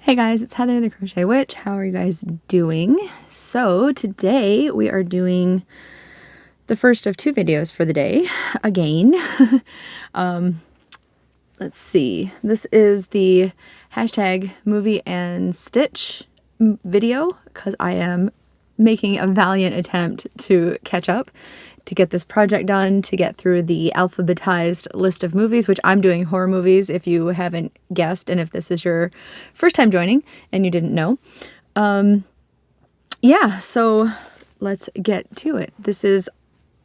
Hey guys, it's Heather the Crochet Witch. How are you guys doing? So today we are doing the first of two videos for the day again. Let's see. This is the hashtag movie and stitch video because I am making a valiant attempt to catch up, to get this project done, to get through the alphabetized list of movies, which I'm doing horror movies if you haven't guessed, and if this is your first time joining and you didn't know. Yeah, so let's get to it. This is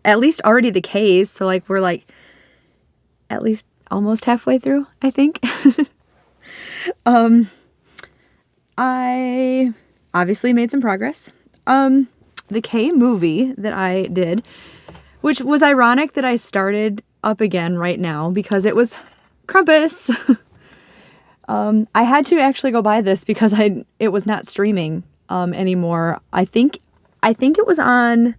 at least already the case, so like we're like at least almost halfway through, I think. I obviously made some progress. The K movie that I did, which was ironic that I started up again right now because it was Krampus. I had to actually go buy this because it was not streaming anymore. I think it was on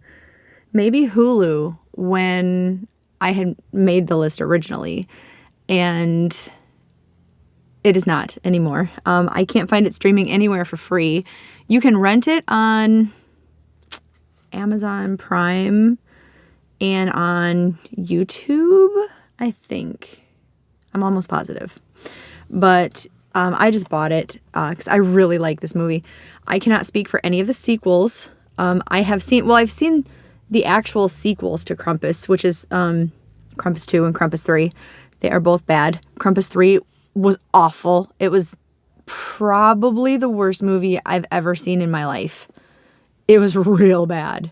maybe Hulu when I had made the list originally, and it is not anymore. I can't find it streaming anywhere for free. You can rent it on Amazon Prime and on YouTube, I think. I'm almost positive. But I just bought it because I really like this movie. I cannot speak for any of the sequels. I've seen the actual sequels to Krampus, which is Krampus 2 and Krampus 3. They are both bad. Krampus 3 was awful. It was probably the worst movie I've ever seen in my life. It was real bad.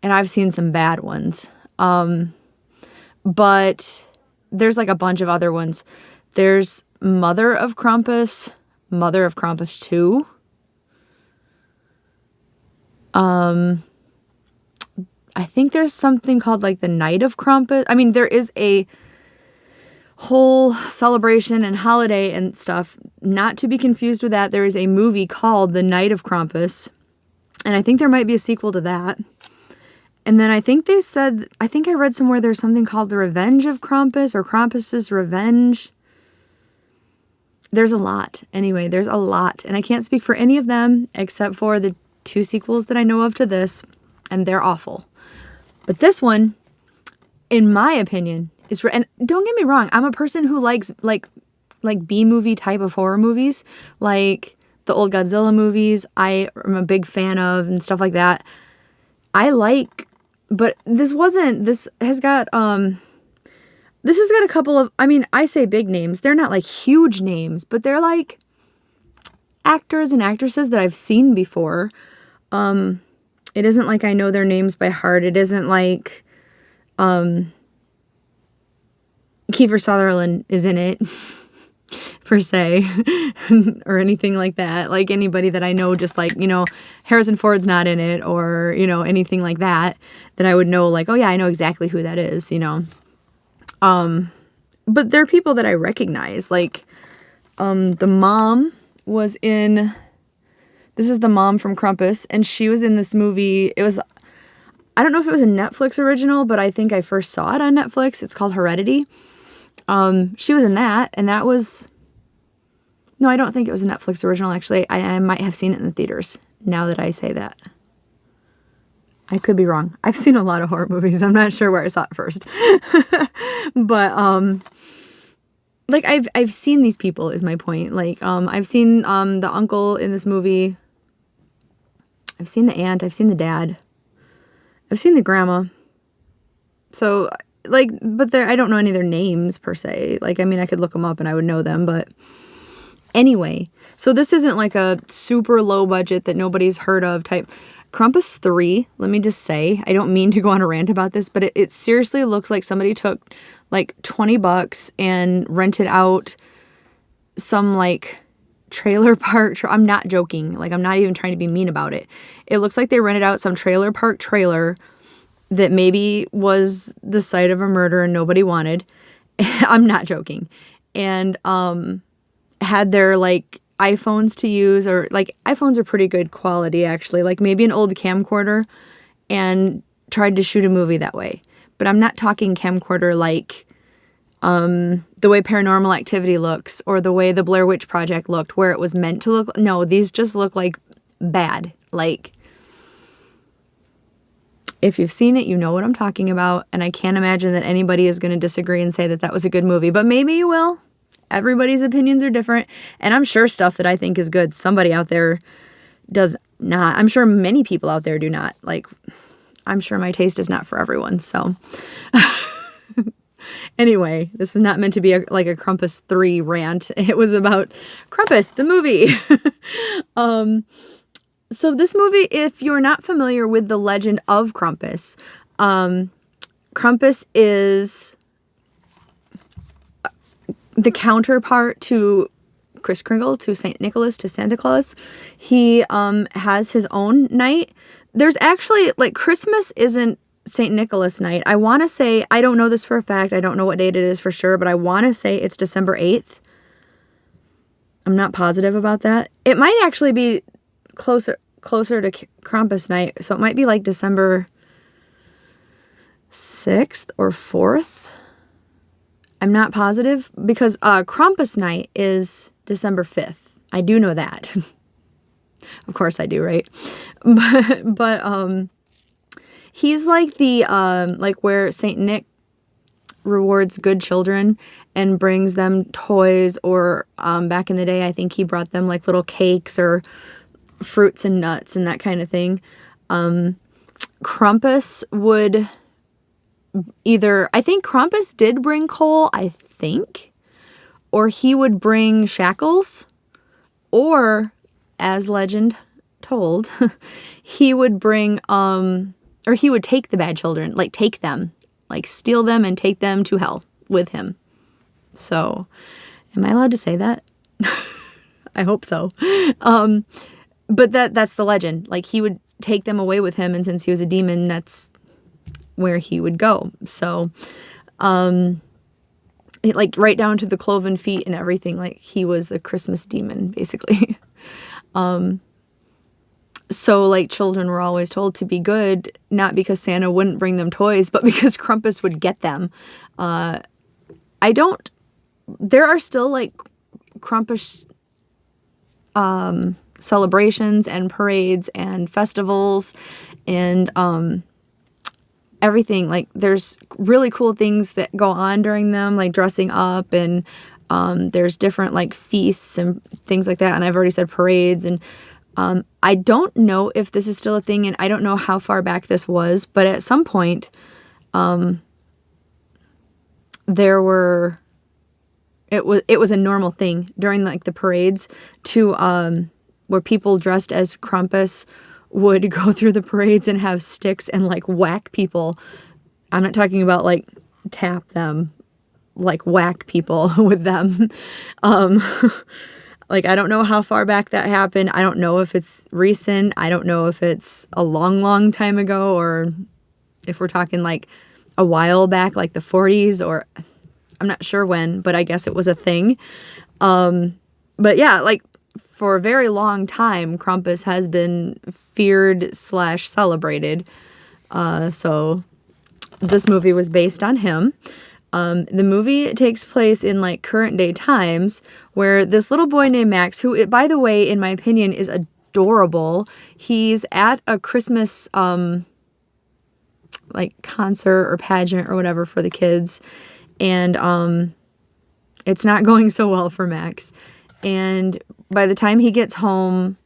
And I've seen some bad ones. But there's like a bunch of other ones. There's Mother of Krampus, Mother of Krampus 2. I think there's something called like the Knight of Krampus. I mean, there is a whole celebration and holiday and stuff. Not to be confused with that, there is a movie called The Knight of Krampus. And I think there might be a sequel to that. And then I think I read somewhere there's something called The Revenge of Krampus or Krampus's Revenge. There's a lot. Anyway, there's a lot. And I can't speak for any of them except for the two sequels that I know of to this. And they're awful. But this one, in my opinion, and don't get me wrong, I'm a person who likes like B-movie type of horror movies. Like the old Godzilla movies, I am a big fan of and stuff like that. But this has got a couple of, I say big names. They're not like huge names, but they're like actors and actresses that I've seen before. It isn't like I know their names by heart. It isn't like, Kiefer Sutherland is in it. Per se, or anything like that. Like anybody that I know, just like, Harrison Ford's not in it, or, anything like that I would know, like, oh yeah, I know exactly who that is, But there are people that I recognize, like, the mom was in, this is the mom from Krampus, and she was in this movie. I don't know if it was a Netflix original, but I think I first saw it on Netflix. It's called Heredity. She was in that, and that was... No, I don't think it was a Netflix original, actually. I might have seen it in the theaters, now that I say that. I could be wrong. I've seen a lot of horror movies. I'm not sure where I saw it first. But, like, I've seen these people, is my point. Like, I've seen the uncle in this movie. I've seen the aunt. I've seen the dad. I've seen the grandma. So... like, but I don't know any of their names per se. Like, I could look them up and I would know them, but anyway. So this isn't like a super low budget that nobody's heard of type. Krampus 3, let me just say, I don't mean to go on a rant about this, but it seriously looks like somebody took like $20 and rented out some like trailer park. I'm not joking. Like, I'm not even trying to be mean about it. It looks like they rented out some trailer park trailer that maybe was the site of a murder and nobody wanted. I'm not joking. And had their like iPhones to use, or like iPhones are pretty good quality actually, like maybe an old camcorder, and tried to shoot a movie that way. But I'm not talking camcorder like the way Paranormal Activity looks, or the way the Blair Witch Project looked, where it was meant to look. No, these just look like bad. Like, if you've seen it, you know what I'm talking about, and I can't imagine that anybody is going to disagree and say that that was a good movie, but maybe you will. Everybody's opinions are different, and I'm sure stuff that I think is good, somebody out there does not. I'm sure many people out there do not. Like, I'm sure my taste is not for everyone, so. Anyway, this was not meant to be like a Krampus 3 rant. It was about Krampus, the movie. So this movie, if you're not familiar with the Legend of Krumpus, Krampus is the counterpart to Kris Kringle, to St. Nicholas, to Santa Claus. He has his own night. There's actually, like, Christmas isn't St. Nicholas night. I want to say, I don't know this for a fact, I don't know what date it is for sure, but I want to say it's December 8th. I'm not positive about that. It might actually be closer to Krampus night, so it might be like December 6th or 4th. I'm not positive, because Krampus night is December 5th. I do know that. Of course I do, right? But he's like the like where Saint Nick rewards good children and brings them toys, or back in the day I think he brought them like little cakes or fruits and nuts and that kind of thing. Krampus would either, I think Krampus did bring coal, I think, or he would bring shackles, or, as legend told, he would bring, or he would take the bad children, like take them, like steal them and take them to hell with him. So, am I allowed to say that? I hope so. But that's the legend. Like, he would take them away with him, and since he was a demon, that's where he would go. So, like, right down to the cloven feet and everything, like, he was the Christmas demon, basically. So, like, children were always told to be good, not because Santa wouldn't bring them toys, but because Krampus would get them. There are still, like, Krampus celebrations and parades and festivals and everything. Like, there's really cool things that go on during them, like dressing up, and there's different, like, feasts and things like that. And I've already said parades, and I don't know if this is still a thing, and I don't know how far back this was, but at some point it was a normal thing during, like, the parades to where people dressed as Krampus would go through the parades and have sticks and, like, whack people. I'm not talking about, like, tap them, like, whack people with them. Like, I don't know how far back that happened. I don't know if it's recent. I don't know if it's a long, long time ago, or if we're talking, like, a while back, like the 40s, or I'm not sure when, but I guess it was a thing. But yeah, like, for a very long time, Krampus has been feared / celebrated. So this movie was based on him. The movie takes place in, like, current day times, where this little boy named Max, who, by the way, in my opinion, is adorable. He's at a Christmas, like, concert or pageant or whatever for the kids. And it's not going so well for Max. And by the time he gets home,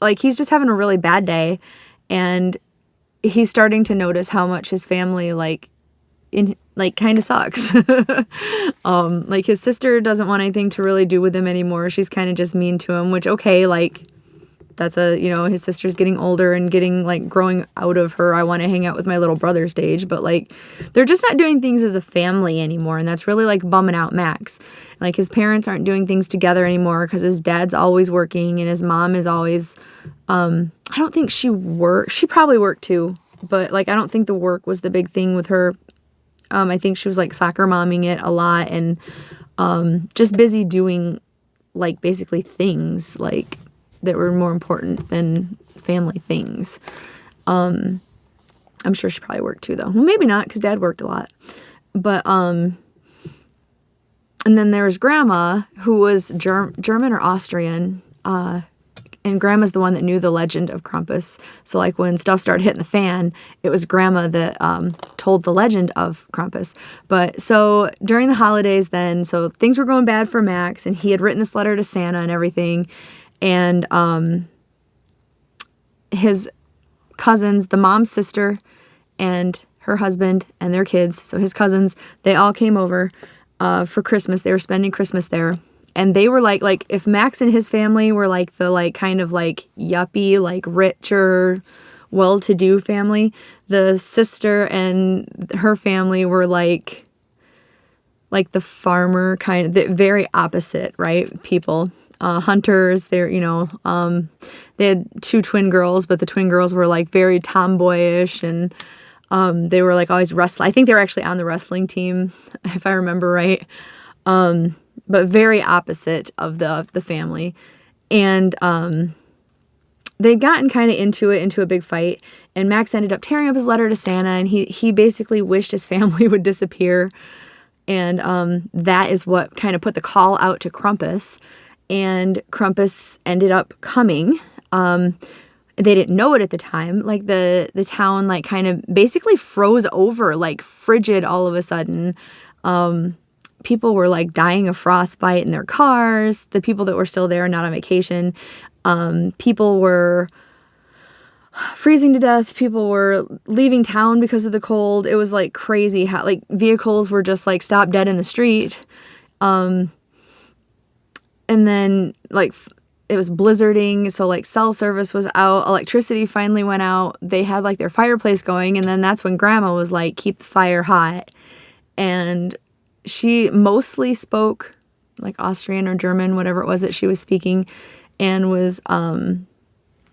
like, he's just having a really bad day. And he's starting to notice how much his family, like, kind of sucks. Like, his sister doesn't want anything to really do with him anymore. She's kind of just mean to him, which, okay, like, that's his sister's getting older and getting, like, growing out of her I want to hang out with my little brother stage, but, like, they're just not doing things as a family anymore, and that's really, like, bumming out Max. Like, his parents aren't doing things together anymore because his dad's always working, and his mom is always, I don't think she probably worked too, but, like, I don't think the work was the big thing with her. I think she was, like, soccer momming it a lot, and just busy doing, like, basically things, like, that were more important than family things. I'm sure she probably worked too, though. Well, maybe not, because Dad worked a lot. But And then there was Grandma, who was German or Austrian. And Grandma's the one that knew the Legend of Krumpus. So, like, when stuff started hitting the fan, it was Grandma that told the Legend of Krampus. But, so, during the holidays then, so things were going bad for Max, and he had written this letter to Santa and everything. And his cousins, the mom's sister, and her husband, and their kids, so his cousins, they all came over for Christmas. They were spending Christmas there. And they were like if Max and his family were like the like kind of like yuppie, like richer, well-to-do family, the sister and her family were like the farmer kind of, the very opposite, right? People, hunters. They're, they had 2 twin girls, but the twin girls were like very tomboyish, and they were like always wrestling. I think they were actually on the wrestling team, if I remember right. But very opposite of the family. And they'd gotten kind of into a big fight, and Max ended up tearing up his letter to Santa, and he basically wished his family would disappear. And that is what kind of put the call out to Krampus, and Krampus ended up coming. They didn't know it at the time. Like the town like kind of basically froze over, like frigid all of a sudden. People were like dying of frostbite in their cars. The people that were still there, not on vacation. People were freezing to death. People were leaving town because of the cold. It was like crazy how like vehicles were just like stopped dead in the street. And then like it was blizzarding. So like cell service was out. Electricity finally went out. They had like their fireplace going. And then that's when Grandma was like, keep the fire hot. And she mostly spoke like Austrian or German, whatever it was that she was speaking, and was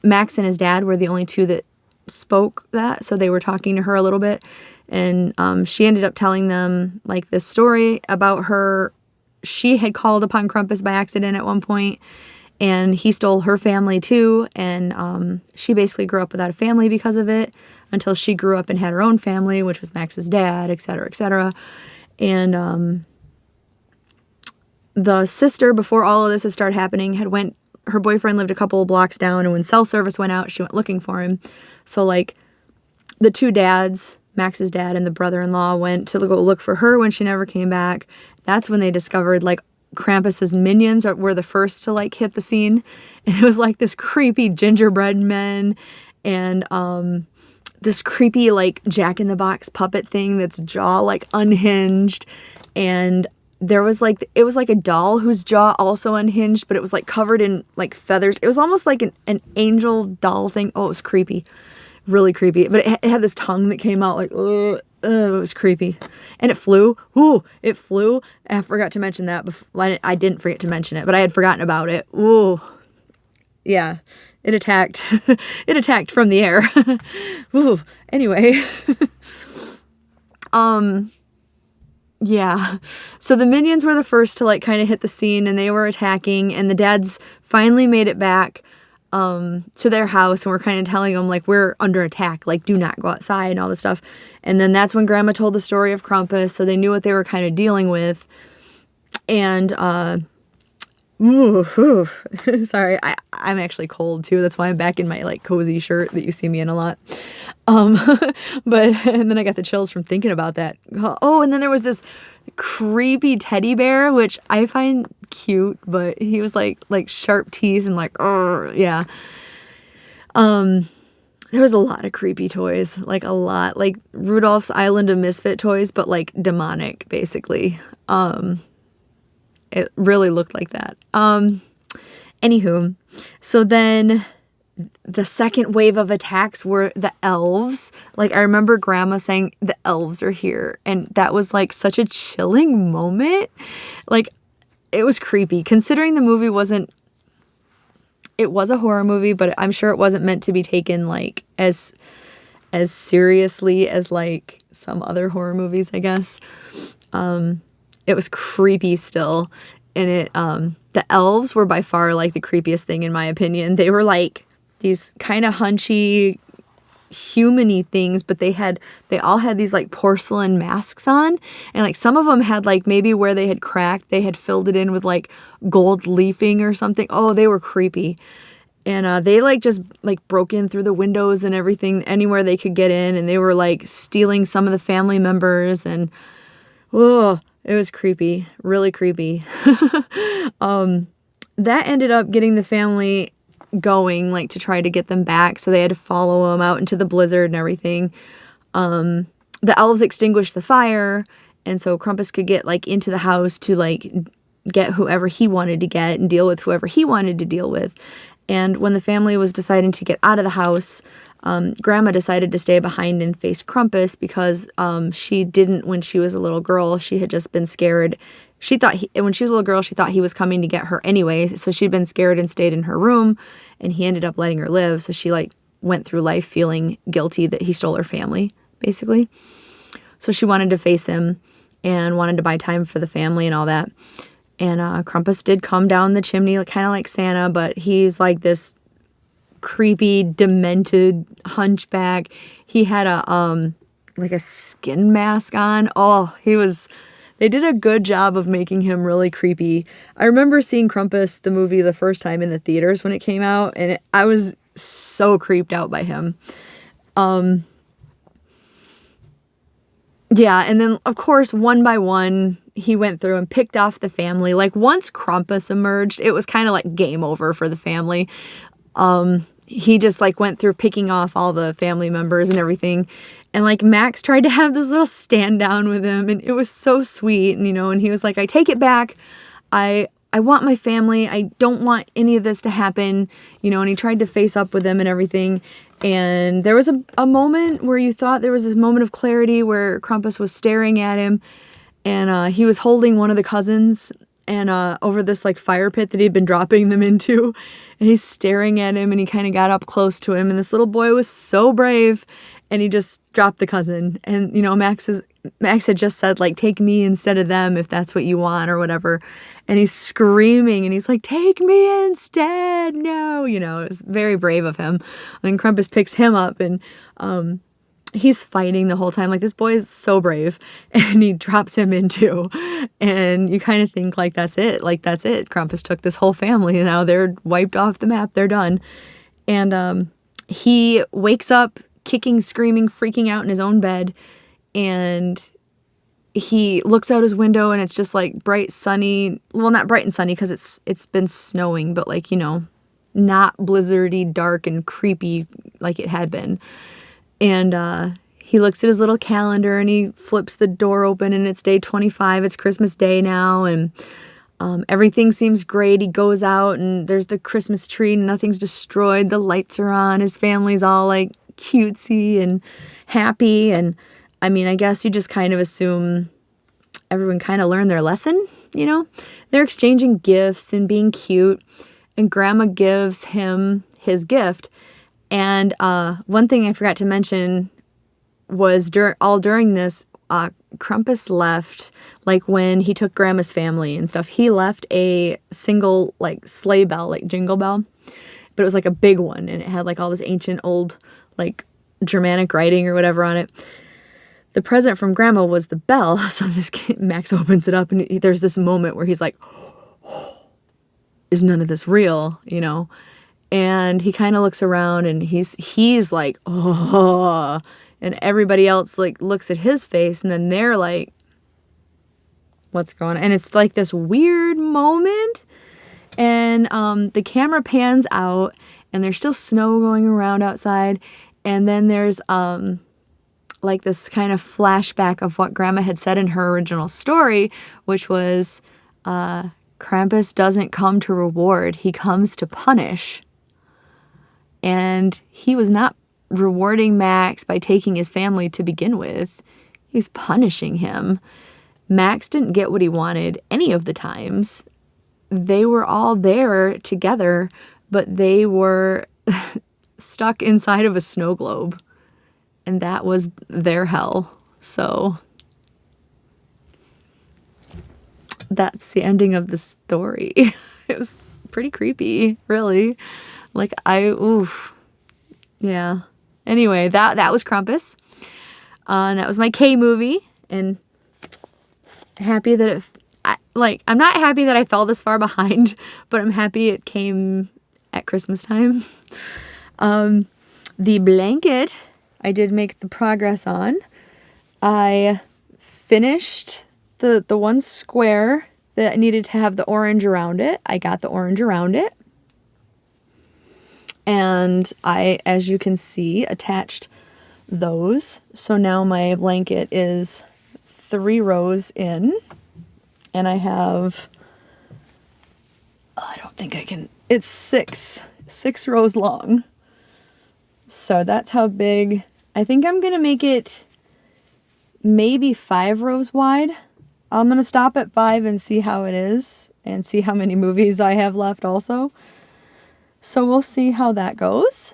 Max and his dad were the only 2 that spoke that, so they were talking to her a little bit, and she ended up telling them like this story about her. She had called upon Krampus by accident at one point, and he stole her family too, and she basically grew up without a family because of it until she grew up and had her own family, which was Max's dad, etc., etc. And the sister, before all of this had started happening, her boyfriend lived a couple of blocks down, and when cell service went out, she went looking for him. So, like, the 2 dads, Max's dad and the brother-in-law, went to go look for her when she never came back. That's when they discovered, like, Krampus's minions were the first to, like, hit the scene. And it was, like, this creepy gingerbread men and, this creepy, like, Jack-in-the-Box puppet thing that's jaw, like, unhinged. And there was, like, it was like a doll whose jaw also unhinged, but it was, like, covered in, like, feathers. It was almost like an angel doll thing. Oh, it was creepy. Really creepy. But it had this tongue that came out, like, it was creepy. And it flew. Ooh, it flew. I forgot to mention that before. I didn't forget to mention it, but I had forgotten about it. Ooh. Yeah. It attacked. It attacked from the air. Ooh. Anyway. Yeah. So the minions were the first to like kind of hit the scene, and they were attacking, and the dads finally made it back to their house, and we're kind of telling them like, we're under attack, like do not go outside and all this stuff. And then that's when Grandma told the story of Krampus, so they knew what they were kind of dealing with. And sorry, I'm actually cold too. That's why I'm back in my like cozy shirt that you see me in a lot. But and then I got the chills from thinking about that. Oh, and then there was this creepy teddy bear, which I find cute, but he was like sharp teeth and like, yeah. There was a lot of creepy toys, like a lot, like Rudolph's Island of Misfit toys, but like demonic, basically. It really looked like that. Anywho, so then the second wave of attacks were the elves. Like, I remember Grandma saying, the elves are here. And that was, like, such a chilling moment. Like, it was creepy. Considering the movie it was a horror movie, but I'm sure it wasn't meant to be taken, like, as seriously as, like, some other horror movies, I guess. It was creepy still. And the elves were by far, like, the creepiest thing in my opinion. They were, like, these kind of hunchy, human-y things, but they all had these like porcelain masks on, and like some of them had like maybe where they had cracked, they had filled it in with like gold leafing or something. Oh, they were creepy. And they like just like broke in through the windows and everything, anywhere they could get in, and they were like stealing some of the family members, and oh, it was creepy, really creepy. That ended up getting the family going, like to try to get them back, so they had to follow them out into the blizzard and everything. The elves extinguished the fire, and so Krampus could get like into the house to like get whoever he wanted to get and deal with whoever he wanted to deal with. And when the family was deciding to get out of the house, Grandma decided to stay behind and face Krampus because she didn't, when she was a little girl, she had just been scared. She thought, when she was a little girl, she thought he was coming to get her anyway, so she'd been scared and stayed in her room, and he ended up letting her live, so she like went through life feeling guilty that he stole her family, basically. So she wanted to face him and wanted to buy time for the family and all that. And Krampus did come down the chimney, kind of like Santa, but he's like this creepy, demented hunchback. He had a like a skin mask on. Oh, they did a good job of making him really creepy. I remember seeing Krampus, the movie, the first time in the theaters when it came out, and I was so creeped out by him. Yeah, and then, of course, one by one, he went through and picked off the family. Like, once Krampus emerged, it was kind of like game over for the family. He just, like, went through picking off all the family members and everything. And, like, Max tried to have this little stand down with him, and it was so sweet, and, and he was like, I take it back. I want my family. I don't want any of this to happen, and he tried to face up with them and everything. And there was a moment where you thought there was this moment of clarity where Krampus was staring at him, and he was holding one of the cousins and over this like fire pit that he'd been dropping them into, and he's staring at him, and he kind of got up close to him, and this little boy was so brave, and he just dropped the cousin. And Max had just said, like, take me instead of them if that's what you want or whatever. And he's screaming, and he's like, take me instead, no. It was very brave of him. And Krampus picks him up, and he's fighting the whole time. Like, this boy is so brave, and he drops him in too. And you kind of think, like, that's it. Like, that's it. Krampus took this whole family, and now they're wiped off the map. They're done. And he wakes up kicking, screaming, freaking out in his own bed, and he looks out his window, and it's just like bright, sunny. Well, not bright and sunny because it's been snowing, but like, not blizzardy, dark, and creepy like it had been. And he looks at his little calendar, and he flips the door open, and it's day 25. It's Christmas Day now, and everything seems great. He goes out, and there's the Christmas tree, and nothing's destroyed. The lights are on. His family's all like cutesy and happy. And I mean, I guess you just kind of assume everyone kind of learned their lesson, They're exchanging gifts and being cute, and Grandma gives him his gift. And one thing I forgot to mention was during this, Krampus left, like when he took Grandma's family and stuff, he left a single like sleigh bell, like jingle bell, but it was like a big one, and it had like all this ancient old like Germanic writing or whatever on it. The present from Grandma was the bell, so this kid, Max opens it up, and there's this moment where he's like, oh, is none of this real, And he kind of looks around, and he's like, oh, and everybody else like looks at his face, and then they're like, what's going on? And it's like this weird moment, and the camera pans out, and there's still snow going around outside, and then there's like this kind of flashback of what Grandma had said in her original story, which was Krampus doesn't come to reward, he comes to punish. And he was not rewarding Max by taking his family to begin with. He was punishing him. Max didn't get what he wanted any of the times. They were all there together, but they were stuck inside of a snow globe. And that was their hell. So that's the ending of the story. It was pretty creepy, really. Like, oof. Yeah. Anyway, that was Krampus. And that was my K movie. And happy that I'm not happy that I fell this far behind, but I'm happy it came at Christmas time. The blanket I did make the progress on. I finished the one square that needed to have the orange around it. I got the orange around it. And I, as you can see, attached those. So now my blanket is 3 rows in. And I have, I don't think I can, it's 6 rows long. So that's how big. I think I'm going to make it maybe 5 rows wide. I'm going to stop at 5 and see how it is and see how many movies I have left also. So we'll see how that goes.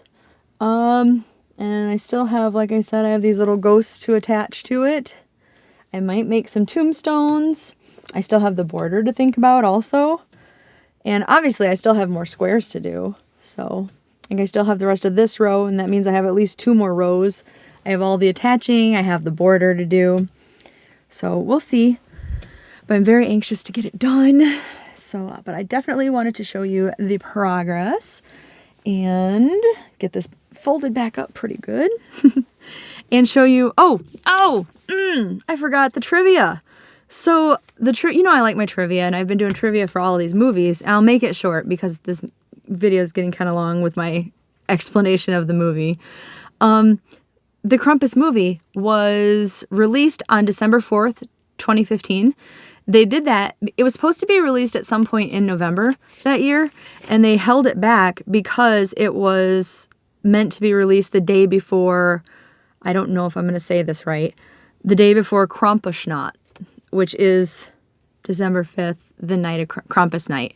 And I still have, like I said, I have these little ghosts to attach to it. I might make some tombstones. I still have the border to think about also. And obviously I still have more squares to do. So I think I still have the rest of this row, and that means I have at least 2 more rows. I have all the attaching. I have the border to do. So we'll see. But I'm very anxious to get it done. So, but I definitely wanted to show you the progress and get this folded back up pretty good. And show you, I forgot the trivia. So you know I like my trivia, and I've been doing trivia for all of these movies. I'll make it short because this video is getting kind of long with my explanation of the movie. The Krampus movie was released on December 4th, 2015. They did that. It was supposed to be released at some point in November that year, and they held it back because it was meant to be released the day before, I don't know if I'm going to say this right, the day before Krampus, which is December 5th, the night of Krampus night.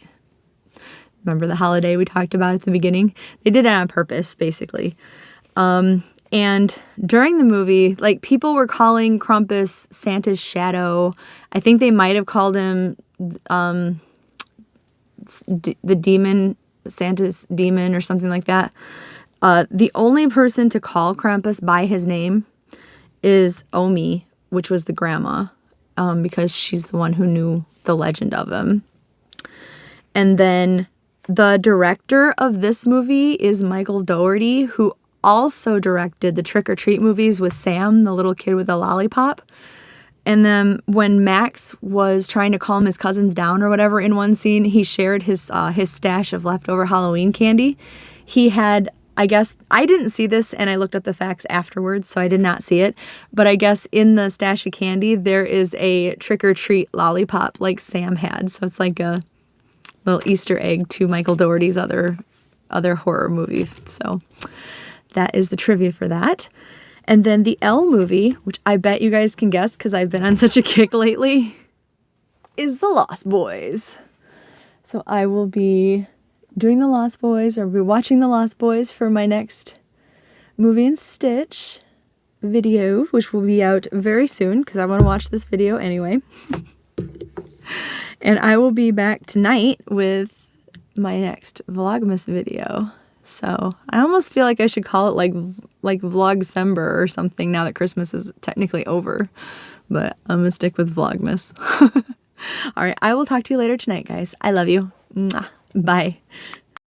Remember the holiday we talked about at the beginning? They did it on purpose, basically. And during the movie, like, people were calling Krampus Santa's shadow. I think they might have called him the demon, Santa's demon or something like that. The only person to call Krampus by his name is Omi, which was the grandma, because she's the one who knew the legend of him. And then the director of this movie is Michael Dougherty, who also directed the Trick or Treat movies with Sam, the little kid with a lollipop. And then when Max was trying to calm his cousins down or whatever in one scene, he shared his stash of leftover Halloween candy. He had, I guess, I didn't see this, and I looked up the facts afterwards, so I did not see it. But I guess in the stash of candy, there is a Trick or Treat lollipop like Sam had. So it's like a little Easter egg to Michael Dougherty's other horror movie. So that is the trivia for that. And then the L movie, which I bet you guys can guess because I've been on such a kick lately, is The Lost Boys. So I will be doing The Lost Boys, or be watching The Lost Boys for my next Movie and Stitch video, which will be out very soon because I want to watch this video anyway. And I will be back tonight with my next Vlogmas video. So I almost feel like I should call it like Vlogcember or something now that Christmas is technically over. But I'm going to stick with Vlogmas. All right, I will talk to you later tonight, guys. I love you. Mwah. Bye.